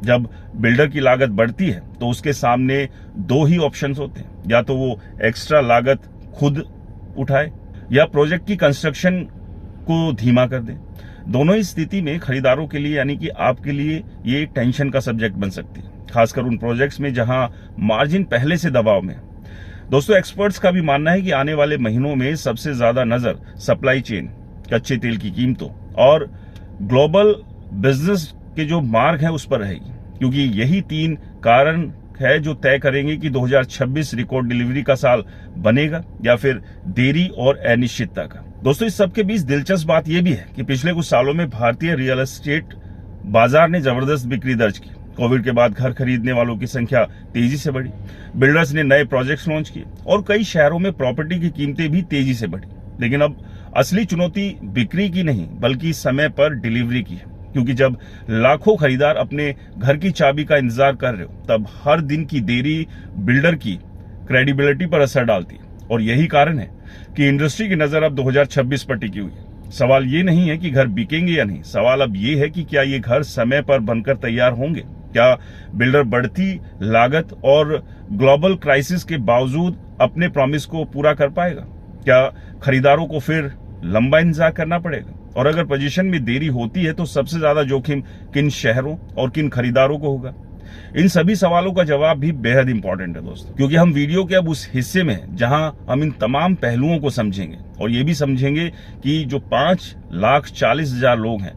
जब बिल्डर की लागत बढ़ती है तो उसके सामने दो ही ऑप्शंस होते हैं, या तो वो एक्स्ट्रा लागत खुद उठाए या प्रोजेक्ट की कंस्ट्रक्शन को धीमा कर दे। दोनों ही स्थिति में खरीदारों के लिए यानी कि आपके लिए ये टेंशन का सब्जेक्ट बन सकती है, खासकर उन प्रोजेक्ट्स में जहां मार्जिन पहले से दबाव में है। दोस्तों, एक्सपर्ट्स का भी मानना है कि आने वाले महीनों में सबसे ज्यादा नजर सप्लाई चेन, कच्चे तेल की कीमतों और ग्लोबल बिजनेस के जो मार्ग है उस पर रहेगी, क्योंकि यही तीन कारण है जो तय करेंगे कि 2026 रिकॉर्ड डिलीवरी का साल बनेगा या फिर देरी और अनिश्चितता का। दोस्तों, इस सबके बीच दिलचस्प बात यह भी है कि पिछले कुछ सालों में भारतीय रियल एस्टेट बाजार ने जबरदस्त बिक्री दर्ज की। कोविड के बाद घर खरीदने वालों की संख्या तेजी से बढ़ी, बिल्डर्स ने नए प्रोजेक्ट्स लॉन्च किए और कई शहरों में प्रॉपर्टी की कीमतें भी तेजी से बढ़ी। लेकिन अब असली चुनौती बिक्री की नहीं बल्कि समय पर डिलीवरी की है, क्योंकि जब लाखों खरीदार अपने घर की चाबी का इंतजार कर रहे हो तब हर दिन की देरी बिल्डर की क्रेडिबिलिटी पर असर डालती है। और यही कारण है कि इंडस्ट्री की नजर अब 2026 पर टिकी हुई है। सवाल ये नहीं है कि घर बिकेंगे या नहीं, सवाल अब ये है कि क्या ये घर समय पर बनकर तैयार होंगे, क्या बिल्डर बढ़ती लागत और ग्लोबल क्राइसिस के बावजूद अपने प्रॉमिस को पूरा कर पाएगा, क्या खरीदारों को फिर लंबा इंतजार करना पड़ेगा, और अगर पोजीशन में देरी होती है तो सबसे ज्यादा जोखिम किन शहरों और किन खरीदारों को होगा। इन सभी सवालों का जवाब भी बेहद इंपॉर्टेंट है दोस्तों, क्योंकि हम वीडियो के अब उस हिस्से में हैं जहां हम इन तमाम पहलुओं को समझेंगे और ये भी समझेंगे कि जो 5,40,000 लोग हैं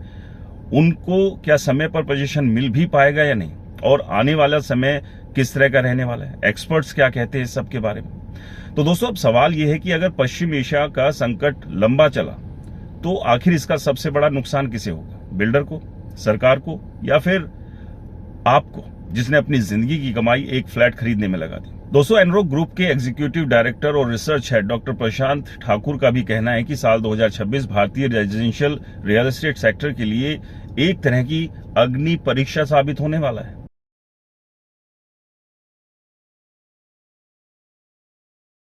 उनको क्या समय पर पोजीशन मिल भी पाएगा या नहीं, और आने वाला समय किस तरह का रहने वाला है, एक्सपर्ट्स क्या कहते हैं इस सब के बारे में। तो दोस्तों, अब सवाल यह है कि अगर पश्चिम एशिया का संकट लंबा चला तो आखिर इसका सबसे बड़ा नुकसान किसे होगा, बिल्डर को, सरकार को, या फिर आपको जिसने अपनी जिंदगी की कमाई एक फ्लैट खरीदने में लगा दी। दोस्तों, एनरोक ग्रुप के एग्जीक्यूटिव डायरेक्टर और research head doctor Prashant Thakur का भी कहना है कि साल 2026 भारतीय रेजिडेंशियल रियल एस्टेट सेक्टर के लिए एक तरह की अग्नि परीक्षा साबित होने वाला है।